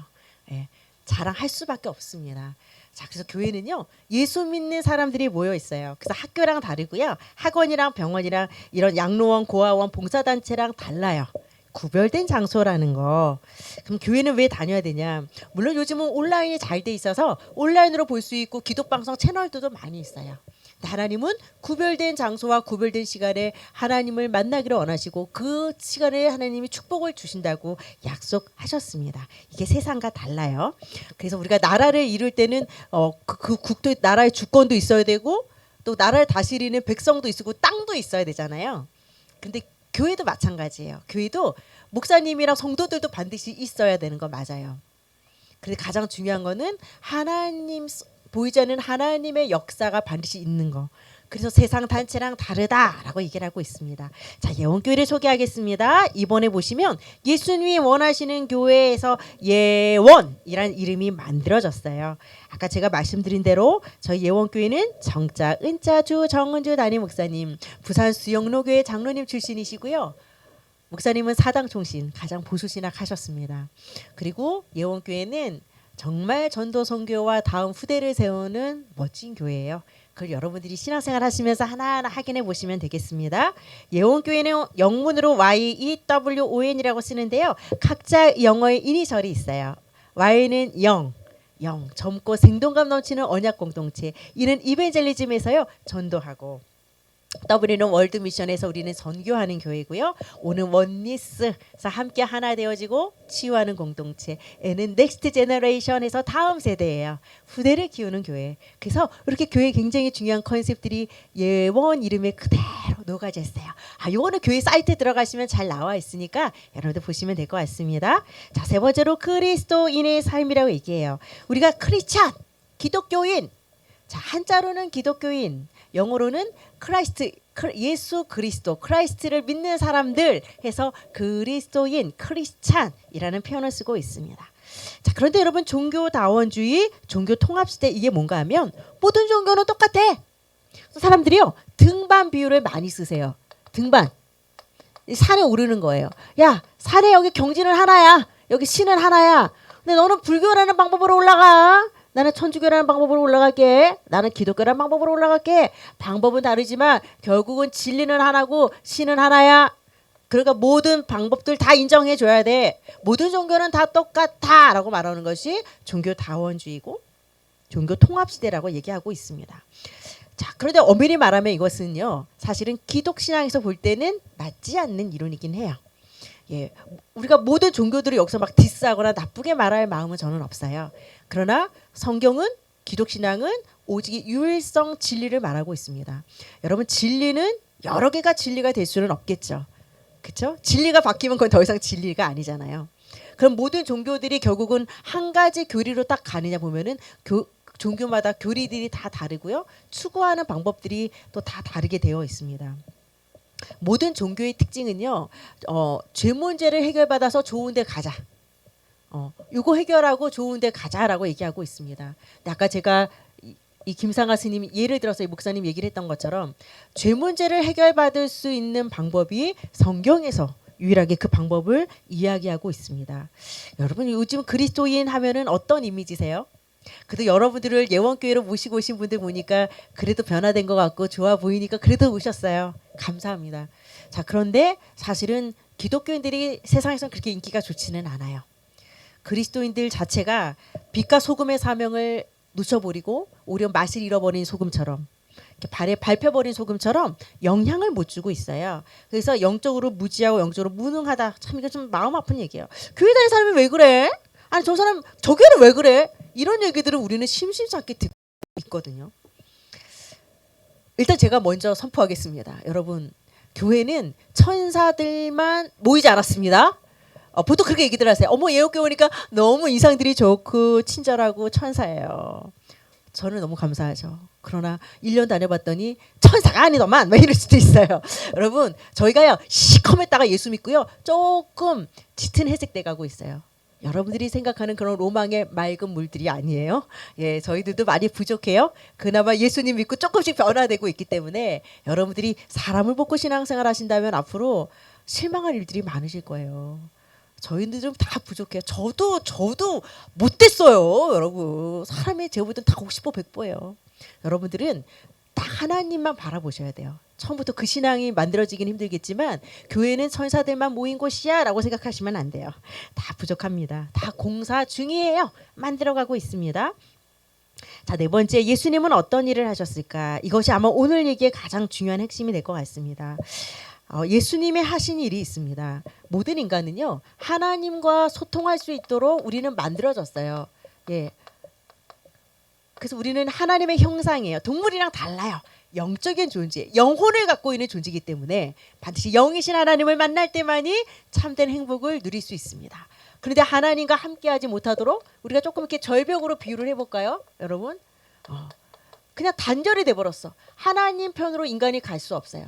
예, 자랑할 수밖에 없습니다. 자, 그래서 교회는요, 예수 믿는 사람들이 모여 있어요. 그래서 학교랑 다르고요, 학원이랑 병원이랑 이런 양로원, 고아원, 봉사단체랑 달라요. 구별된 장소라는 거. 그럼 교회는 왜 다녀야 되냐? 물론 요즘은 온라인이 잘 돼 있어서 온라인으로 볼 수 있고 기독방송 채널들도 많이 있어요. 하나님은 구별된 장소와 구별된 시간에 하나님을 만나기를 원하시고 그 시간에 하나님이 축복을 주신다고 약속하셨습니다. 이게 세상과 달라요. 그래서 우리가 나라를 이룰 때는 그 국도 나라의 주권도 있어야 되고 또 나라를 다스리는 백성도 있고 땅도 있어야 되잖아요. 근데 교회도 마찬가지예요. 교회도 목사님이랑 성도들도 반드시 있어야 되는 거 맞아요. 그런데 가장 중요한 거는 하나님 보이지 않는 하나님의 역사가 반드시 있는 거. 그래서 세상 단체랑 다르다라고 얘기를 하고 있습니다. 자, 예원교회를 소개하겠습니다. 이번에 보시면 예수님이 원하시는 교회에서 예원이라는 이름이 만들어졌어요. 아까 제가 말씀드린 대로 저희 예원교회는 정자 은자주 정은주 담임 목사님, 부산 수영로교회 장로님 출신이시고요. 목사님은 사당 총신, 가장 보수 신학 하셨습니다. 그리고 예원교회는 정말 전도 선교와 다음 후대를 세우는 멋진 교회예요. 그걸 여러분들이 신앙생활 하시면서 하나하나 확인해 보시면 되겠습니다. 예원교회는 영문으로 YEWON이라고 쓰는데요. 각자 영어의 이니셜이 있어요. Y는 영, 젊고 생동감 넘치는 언약 공동체. 이는 이벤젤리즘에서요, 전도하고. W는 월드 미션에서 우리는 선교하는 교회고요. O는 원리스에서 함께 하나 되어지고 치유하는 공동체. N은 넥스트 제너레이션에서 다음 세대예요. 후대를 키우는 교회. 그래서 이렇게 교회 굉장히 중요한 컨셉들이 예원 이름에 그대로 녹아져 있어요. 요거는 교회 사이트에 들어가시면 잘 나와 있으니까 여러분들 보시면 될 것 같습니다. 자, 세 번째로 그리스도인의 삶이라고 얘기해요. 우리가 크리스찬, 기독교인. 자, 한자로는 기독교인, 영어로는 크라이스트, 예수 그리스도, 크라이스트를 믿는 사람들 해서 그리스도인, 크리스찬이라는 표현을 쓰고 있습니다. 자, 그런데 여러분 종교다원주의, 종교통합시대 이게 뭔가 하면 모든 종교는 똑같아. 사람들이요 등반 비유를 많이 쓰세요. 등반. 산에 오르는 거예요. 야, 산에 여기 경지는 하나야. 여기 신은 하나야. 근데 너는 불교라는 방법으로 올라가. 나는 천주교라는 방법으로 올라갈게. 나는 기독교라는 방법으로 올라갈게. 방법은 다르지만 결국은 진리는 하나고 신은 하나야. 그러니까 모든 방법들 다 인정해 줘야 돼. 모든 종교는 다 똑같아 라고 말하는 것이 종교다원주의고 종교통합시대라고 얘기하고 있습니다. 자, 그런데 엄밀히 말하면 이것은요, 사실은 기독신앙에서 볼 때는 맞지 않는 이론이긴 해요. 예, 우리가 모든 종교들을 여기서 막 디스하거나 나쁘게 말할 마음은 저는 없어요. 그러나 성경은, 기독신앙은 오직 유일성 진리를 말하고 있습니다. 여러분, 진리는 여러 개가 진리가 될 수는 없겠죠. 그렇죠? 진리가 바뀌면 그건 더 이상 진리가 아니잖아요. 그럼 모든 종교들이 결국은 한 가지 교리로 딱 가느냐 보면은 종교마다 교리들이 다 다르고요. 추구하는 방법들이 또 다 다르게 되어 있습니다. 모든 종교의 특징은요, 죄 문제를 해결받아서 좋은 데 가자. 이거 해결하고 좋은 데 가자라고 얘기하고 있습니다. 근데 아까 제가 이 김상하 스님이 예를 들어서 이 목사님 얘기를 했던 것처럼 죄 문제를 해결받을 수 있는 방법이 성경에서 유일하게 그 방법을 이야기하고 있습니다. 여러분, 요즘 그리스도인 하면은 어떤 이미지세요? 그래도 여러분들을 예원교회로 모시고 오신 분들 보니까 그래도 변화된 것 같고 좋아 보이니까 그래도 오셨어요. 감사합니다. 자, 그런데 사실은 기독교인들이 세상에서는 그렇게 인기가 좋지는 않아요. 그리스도인들 자체가 빛과 소금의 사명을 놓쳐버리고 오히려 맛을 잃어버린 소금처럼, 발에 밟혀버린 소금처럼 영향을 못 주고 있어요. 그래서 영적으로 무지하고 영적으로 무능하다. 참 이거 좀 마음 아픈 얘기예요. 교회 다니는 사람이 왜 그래? 아니, 저 사람 저 교회는 왜 그래? 이런 얘기들은 우리는 심심치 않게 듣고 있거든요. 일단 제가 먼저 선포하겠습니다. 여러분, 교회는 천사들만 모이지 않았습니다. 보통 그렇게 얘기들 하세요. 어머, 예옥교회 오니까 너무 인상들이 좋고 친절하고 천사예요. 저는 너무 감사하죠. 그러나 1년 다녀봤더니 천사가 아니더만 막 이럴 수도 있어요. 여러분 저희가요 시커맸다가 예수 믿고요 조금 짙은 회색 돼 가고 있어요. 여러분들이 생각하는 그런 로망의 맑은 물들이 아니에요. 예, 저희들도 많이 부족해요. 그나마 예수님 믿고 조금씩 변화되고 있기 때문에 여러분들이 사람을 보고 신앙생활 하신다면 앞으로 실망할 일들이 많으실 거예요. 저희들 좀 다 부족해요. 저도 못됐어요, 여러분. 사람이 제가 볼 땐 다 50보 100보예요. 여러분들은 딱 하나님만 바라보셔야 돼요. 처음부터 그 신앙이 만들어지긴 힘들겠지만 교회는 천사들만 모인 곳이야 라고 생각하시면 안 돼요. 다 부족합니다. 다 공사 중이에요. 만들어가고 있습니다. 자, 네 번째, 예수님은 어떤 일을 하셨을까? 이것이 아마 오늘 얘기의 가장 중요한 핵심이 될 것 같습니다. 예수님이 하신 일이 있습니다. 모든 인간은요 하나님과 소통할 수 있도록 우리는 만들어졌어요. 예. 그래서 우리는 하나님의 형상이에요. 동물이랑 달라요. 영적인 존재, 영혼을 갖고 있는 존재이기 때문에 반드시 영이신 하나님을 만날 때만이 참된 행복을 누릴 수 있습니다. 그런데 하나님과 함께하지 못하도록 우리가 조금 이렇게 절벽으로 비유를 해볼까요, 여러분? 그냥 단절이 돼버렸어. 하나님 편으로 인간이 갈 수 없어요.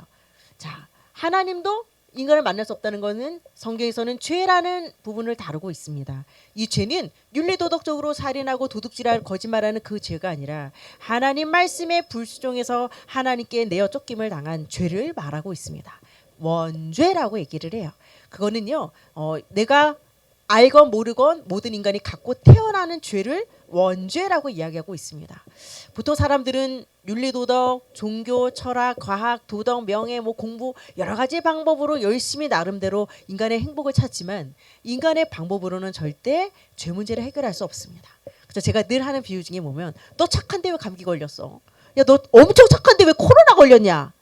자, 하나님도 인간을 만날 수 없다는 것은 성경에서는 죄라는 부분을 다루고 있습니다. 이 죄는 윤리도덕적으로 살인하고 도둑질하고 거짓말하는 그 죄가 아니라 하나님 말씀에 불순종해서 하나님께 내어 쫓김을 당한 죄를 말하고 있습니다. 원죄라고 얘기를 해요. 그거는요 내가 알건 모르건 모든 인간이 갖고 태어나는 죄를 원죄라고 이야기하고 있습니다. 보통 사람들은 윤리도덕, 종교, 철학, 과학, 도덕, 명예, 공부 여러 가지 방법으로 열심히 나름대로 인간의 행복을 찾지만 인간의 방법으로는 절대 죄 문제를 해결할 수 없습니다. 그래서 제가 늘 하는 비유 중에 보면 너 착한데 왜 감기 걸렸어? 야, 너 엄청 착한데 왜 코로나 걸렸냐?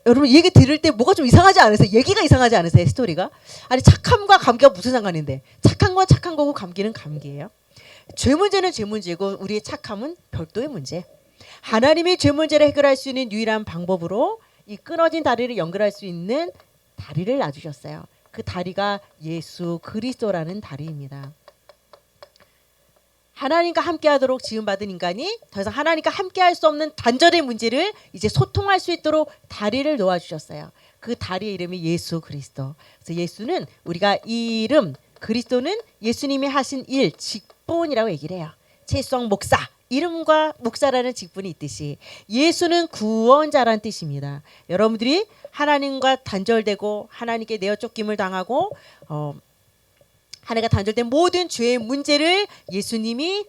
여러분 이 얘기 들을 때 뭐가 좀 이상하지 않으세요? 얘기가 이상하지 않으세요? 스토리가? 아니 착함과 감기가 무슨 상관인데 착한 건 착한 거고 감기는 감기예요. 죄 문제는 죄 문제고 우리의 착함은 별도의 문제. 하나님이 죄 문제를 해결할 수 있는 유일한 방법으로 이 끊어진 다리를 연결할 수 있는 다리를 놔주셨어요. 그 다리가 예수 그리스도라는 다리입니다. 하나님과 함께하도록 지음받은 인간이 더 이상 하나님과 함께할 수 없는 단절의 문제를 이제 소통할 수 있도록 다리를 놓아주셨어요. 그 다리의 이름이 예수 그리스도. 그래서 예수는 우리가 이 이름 그리스도는 예수님이 하신 일 직분이라고 얘기를 해요. 채수왕 목사 이름과 목사라는 직분이 있듯이 예수는 구원자라는 뜻입니다. 여러분들이 하나님과 단절되고 하나님께 내어 쫓김을 당하고 하나님과 단절된 모든 죄의 문제를 예수님이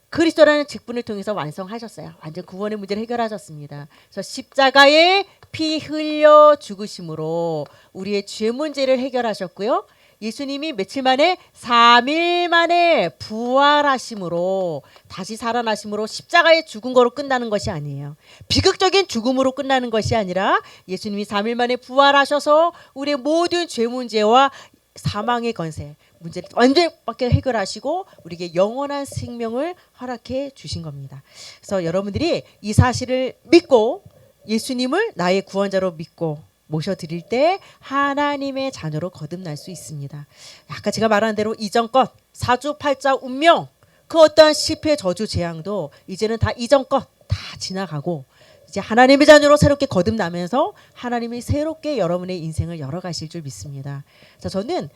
그리스도라는 직분을 통해서 완성하셨어요. 완전 구원의 문제를 해결하셨습니다. 그래서 십자가에 피 흘려 죽으심으로 우리의 죄 문제를 해결하셨고요. 예수님이 며칠 만에 3일 만에 부활하심으로 다시 살아나심으로 십자가에 죽은 거로 끝나는 것이 아니에요. 비극적인 죽음으로 끝나는 것이 아니라 예수님이 3일 만에 부활하셔서 우리의 모든 죄 문제와 사망의 권세 문제를 완전히 해결하시고 우리에게 영원한 생명을 허락해 주신 겁니다. 그래서 여러분들이 이 사실을 믿고 예수님을 나의 구원자로 믿고 모셔드릴 때 하나님의 자녀로 거듭날 수 있습니다. 아까 제가 말한 대로 이전 것 사주팔자 운명 그 어떠한 실패 저주 재앙도 이제는 다 이전 것 다 지나가고 이제 하나님의 자녀로 새롭게 거듭나면서 하나님이 새롭게 여러분의 인생을 열어가실 줄 믿습니다. 그래서 저는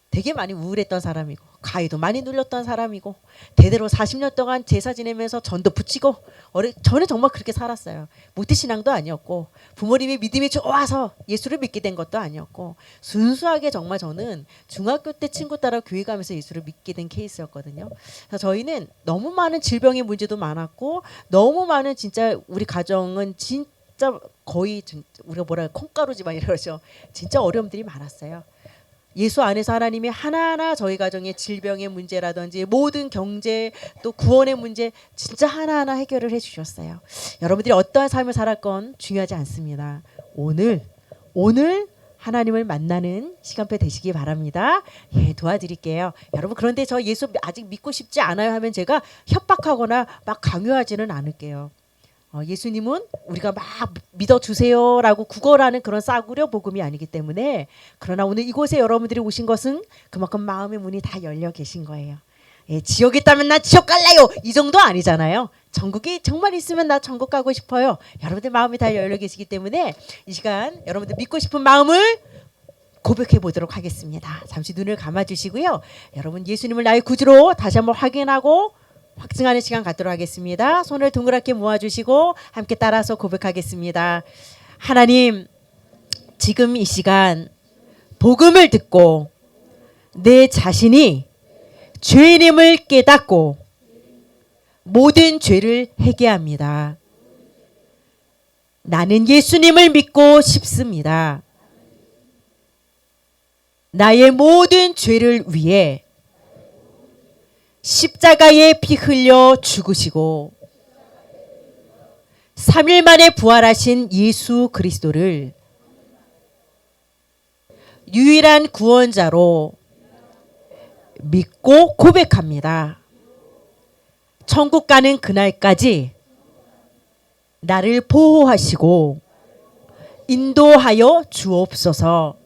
되게 많이 우울했던 사람이고 가위도 많이 눌렸던 사람이고 대대로 40년 동안 제사 지내면서 전도 붙이고 저는 정말 그렇게 살았어요. 모태신앙도 아니었고 부모님의 믿음이 좋아서 예수를 믿게 된 것도 아니었고 순수하게 정말 저는 중학교 때 친구 따라 교회 가면서 예수를 믿게 된 케이스였거든요. 그래서 저희는 너무 많은 질병의 문제도 많았고 너무 많은 진짜 우리 가정은 진짜 거의 우리가 콩가루 집안이라고 그러죠. 진짜 어려움들이 많았어요. 예수 안에서 하나님이 하나하나 저희 가정의 질병의 문제라든지 모든 경제 또 구원의 문제 진짜 하나하나 해결을 해주셨어요. 여러분들이 어떠한 삶을 살았건 중요하지 않습니다. 오늘 하나님을 만나는 시간표 되시기 바랍니다. 예, 도와드릴게요. 여러분 그런데 저 예수 아직 믿고 싶지 않아요 하면 제가 협박하거나 막 강요하지는 않을게요. 예수님은 우리가 막 믿어주세요라고 구걸하는 그런 싸구려 복음이 아니기 때문에 그러나 오늘 이곳에 여러분들이 오신 것은 그만큼 마음의 문이 다 열려 계신 거예요. 예, 지옥 있다면 나 지옥 갈래요. 이 정도 아니잖아요. 전국이 정말 있으면 나 전국 가고 싶어요. 여러분들 마음이 다 열려 계시기 때문에 이 시간 여러분들 믿고 싶은 마음을 고백해 보도록 하겠습니다. 잠시 눈을 감아 주시고요. 여러분 예수님을 나의 구주로 다시 한번 확인하고 확증하는 시간 갖도록 하겠습니다. 손을 동그랗게 모아 주시고 함께 따라서 고백하겠습니다. 하나님, 지금 이 시간 복음을 듣고 내 자신이 죄인임을 깨닫고 모든 죄를 회개합니다. 나는 예수님을 믿고 싶습니다. 나의 모든 죄를 위해 십자가에 피 흘려 죽으시고 3일 만에 부활하신 예수 그리스도를 유일한 구원자로 믿고 고백합니다. 천국 가는 그날까지 나를 보호하시고 인도하여 주옵소서.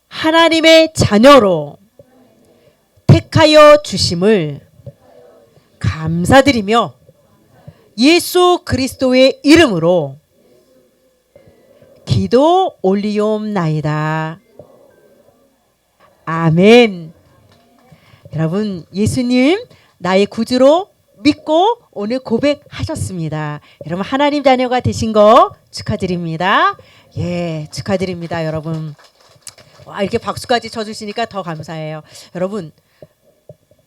하나님의 자녀로 택하여 주심을 감사드리며 예수 그리스도의 이름으로 기도 올리옵나이다. 아멘. 여러분, 예수님 나의 구주로 믿고 오늘 고백하셨습니다. 여러분, 하나님 자녀가 되신 거 축하드립니다. 예, 축하드립니다, 여러분. 와, 이렇게 박수까지 쳐주시니까 더 감사해요. 여러분,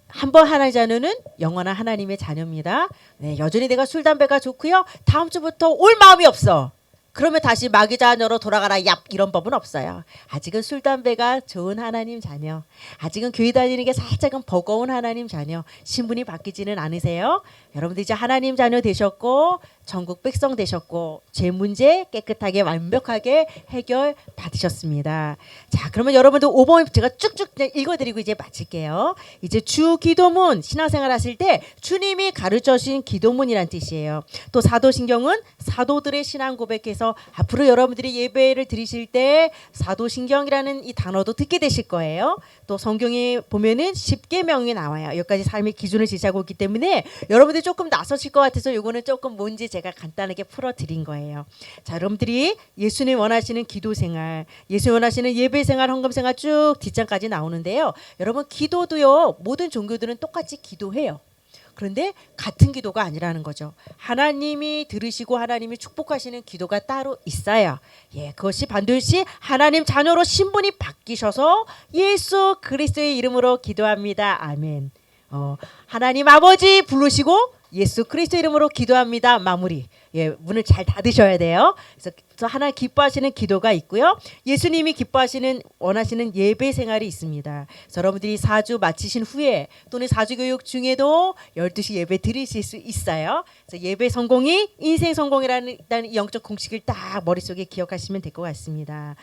한번 하나님의 자녀는 영원한 하나님의 자녀입니다. 네, 여전히 내가 술 담배가 좋고요. 다음 주부터 올 마음이 없어. 그러면 다시 마귀 자녀로 돌아가라 얍 이런 법은 없어요. 아직은 술 담배가 좋은 하나님 자녀, 아직은 교회 다니는 게 살짝은 버거운 하나님 자녀, 신분이 바뀌지는 않으세요. 여러분들 이제 하나님 자녀 되셨고 전국 백성 되셨고 죄 문제 깨끗하게 완벽하게 해결 받으셨습니다. 자, 그러면 여러분들 5번 제가 쭉쭉 읽어드리고 이제 마칠게요. 이제 주 기도문, 신앙생활 하실 때 주님이 가르쳐 주신 기도문이란 뜻이에요. 또 사도신경은 사도들의 신앙 고백해서 앞으로 여러분들이 예배를 드리실 때 사도신경이라는 이 단어도 듣게 되실 거예요. 또 성경에 보면은 10계명이 나와요. 여기까지 삶의 기준을 제시하고 있기 때문에 여러분들이 조금 나서실 것 같아서 요거는 조금 뭔지 제가 간단하게 풀어드린 거예요. 자, 여러분들이 예수님 원하시는 기도 생활, 예수님 원하시는 예배 생활, 헌금 생활 쭉 뒷장까지 나오는데요. 여러분, 기도도요, 모든 종교들은 똑같이 기도해요. 그런데 같은 기도가 아니라는 거죠. 하나님이 들으시고 하나님이 축복하시는 기도가 따로 있어요. 예, 그것이 반드시 하나님 자녀로 신분이 바뀌셔서 예수 그리스도의 이름으로 기도합니다. 아멘. 하나님 아버지 부르시고 예수 그리스도 이름으로 기도합니다. 마무리. 예, 문을 잘 닫으셔야 돼요. 그래서 하나님 기뻐하시는 기도가 있고요. 예수님이 기뻐하시는 원하시는 예배 생활이 있습니다. 그래서 여러분들이 4주 마치신 후에 또는 4주 교육 중에도 12시 예배 드리실 수 있어요. 그래서 예배 성공이 인생 성공이라는 이 영적 공식을 딱 머릿속에 기억하시면 될 것 같습니다.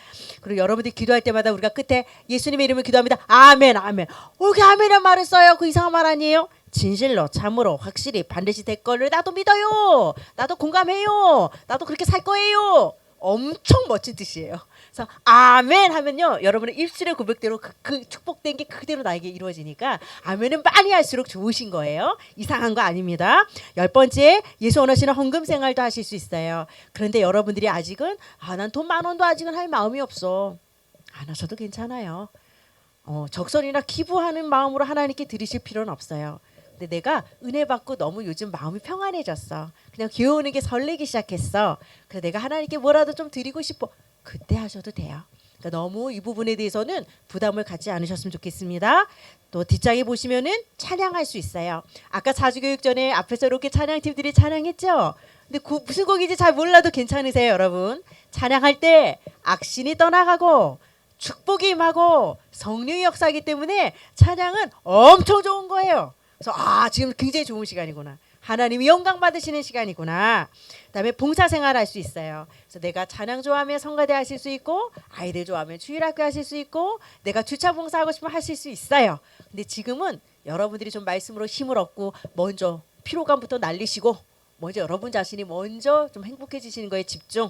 그리고 여러분들이 기도할 때마다 우리가 끝에 예수님의 이름을 기도합니다. 아멘, 아멘. 이렇게 아멘이란 말을 써요. 그 이상한 말 아니에요? 진실로 참으로 확실히 반드시 될 거를 나도 믿어요. 나도 공감해요. 나도 그렇게 살 거예요. 엄청 멋진 뜻이에요. 그래서 아멘 하면요, 여러분의 입술의 고백대로 그 축복된 게 그대로 나에게 이루어지니까 아멘은 많이 할수록 좋으신 거예요. 이상한 거 아닙니다. 10번째, 예수 원하시는 헌금 생활도 하실 수 있어요. 그런데 여러분들이 아직은 난 돈 10,000원도 아직은 할 마음이 없어. 안 하셔도 괜찮아요. 적선이나 기부하는 마음으로 하나님께 드리실 필요는 없어요. 근데 내가 은혜 받고 너무 요즘 마음이 평안해졌어. 그냥 교회 오는 게 설레기 시작했어. 그래서 내가 하나님께 뭐라도 좀 드리고 싶어. 그때 하셔도 돼요. 그러니까 너무 이 부분에 대해서는 부담을 갖지 않으셨으면 좋겠습니다. 또 뒷장에 보시면은 찬양할 수 있어요. 아까 사주교육 전에 앞에서 이렇게 찬양팀들이 찬양했죠. 근데 무슨 곡인지 잘 몰라도 괜찮으세요, 여러분. 찬양할 때 악신이 떠나가고 축복이 임하고 성령의 역사이기 때문에 찬양은 엄청 좋은 거예요. 그래서 지금 굉장히 좋은 시간이구나. 하나님이 영광 받으시는 시간이구나. 그다음에 봉사생활 할 수 있어요. 그래서 내가 찬양 좋아하면 성가대 하실 수 있고, 아이들 좋아하면 주일학교 하실 수 있고, 내가 주차 봉사하고 싶으면 하실 수 있어요. 근데 지금은 여러분들이 좀 말씀으로 힘을 얻고 먼저 피로감부터 날리시고 먼저 여러분 자신이 먼저 좀 행복해지시는 거에 집중.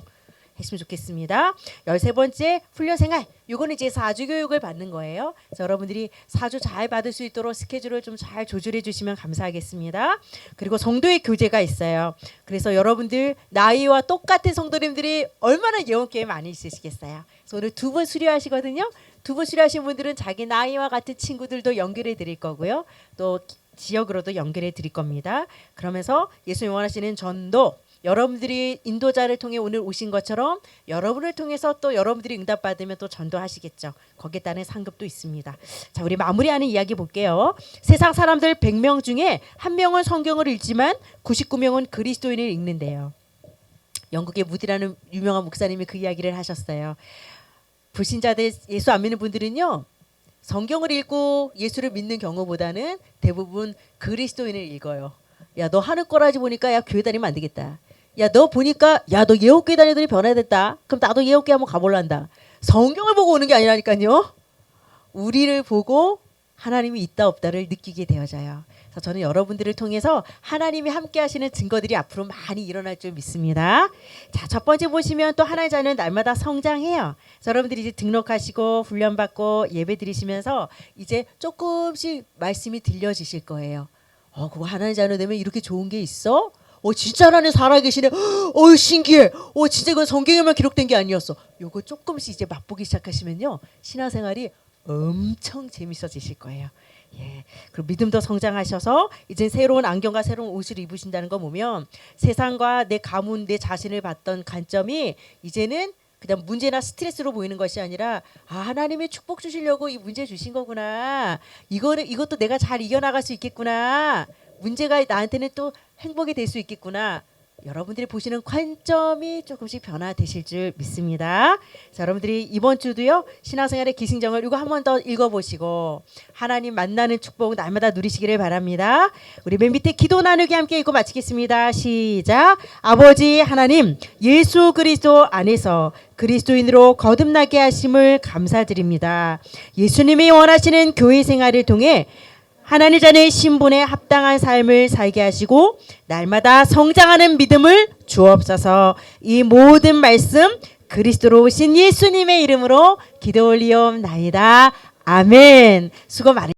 했으면 좋겠습니다. 13번째 훈련 생활. 요거는 이제 사주 교육을 받는 거예요. 그래서 여러분들이 사주 잘 받을 수 있도록 스케줄을 좀 잘 조절해 주시면 감사하겠습니다. 그리고 성도의 교제가 있어요. 그래서 여러분들 나이와 똑같은 성도님들이 얼마나 예원교회 많이 있으시겠어요. 그래서 오늘 2분 수료하시거든요. 2분 수료하신 분들은 자기 나이와 같은 친구들도 연결해 드릴 거고요. 또 지역으로도 연결해 드릴 겁니다. 그러면서 예수님 원하시는 전도, 여러분들이 인도자를 통해 오늘 오신 것처럼 여러분을 통해서 또 여러분들이 응답받으면 또 전도하시겠죠. 거기에 따른 상급도 있습니다. 자, 우리 마무리하는 이야기 볼게요. 세상 사람들 100명 중에 1명은 성경을 읽지만 99명은 그리스도인을 읽는데요. 영국의 무디라는 유명한 목사님이 그 이야기를 하셨어요. 불신자들, 예수 안 믿는 분들은요, 성경을 읽고 예수를 믿는 경우보다는 대부분 그리스도인을 읽어요. 야, 너 하는 거라지 보니까 야, 교회 다니면 안 되겠다. 야, 너 보니까 야, 너 예옥교회 다니더니 변화됐다. 그럼 나도 예옥교회 한번 가볼란다. 성경을 보고 오는 게 아니라니까요. 우리를 보고 하나님이 있다 없다를 느끼게 되어져요. 그래서 저는 여러분들을 통해서 하나님이 함께 하시는 증거들이 앞으로 많이 일어날 줄 믿습니다. 자, 첫 번째 보시면 또 하나의 자녀는 날마다 성장해요. 그래서 여러분들이 이제 등록하시고 훈련받고 예배 드리시면서 이제 조금씩 말씀이 들려지실 거예요. 그거 하나의 자녀 되면 이렇게 좋은 게 있어? 진짜 하나님 살아계시네. 신기해. 진짜 이건 성경에만 기록된 게 아니었어. 요거 조금씩 이제 맛보기 시작하시면요, 신앙생활이 엄청 재밌어지실 거예요. 예. 그리고 믿음도 성장하셔서 이제 새로운 안경과 새로운 옷을 입으신다는 거 보면 세상과 내 가문, 내 자신을 봤던 관점이 이제는 그냥 문제나 스트레스로 보이는 것이 아니라 하나님의 축복 주시려고 이 문제 주신 거구나. 이것도 내가 잘 이겨나갈 수 있겠구나. 문제가 나한테는 또 행복이 될 수 있겠구나. 여러분들이 보시는 관점이 조금씩 변화되실 줄 믿습니다. 자, 여러분들이 이번 주도요, 신앙생활의 기승정을 이거 한 번 더 읽어보시고 하나님 만나는 축복 날마다 누리시기를 바랍니다. 우리 맨 밑에 기도 나누기 함께 읽고 마치겠습니다. 시작. 아버지 하나님, 예수 그리스도 안에서 그리스도인으로 거듭나게 하심을 감사드립니다. 예수님이 원하시는 교회 생활을 통해 하나님 자녀의 신분에 합당한 삶을 살게 하시고 날마다 성장하는 믿음을 주옵소서. 이 모든 말씀 그리스도로 오신 예수님의 이름으로 기도 올리옵나이다. 아멘. 수고 많으셨습니다.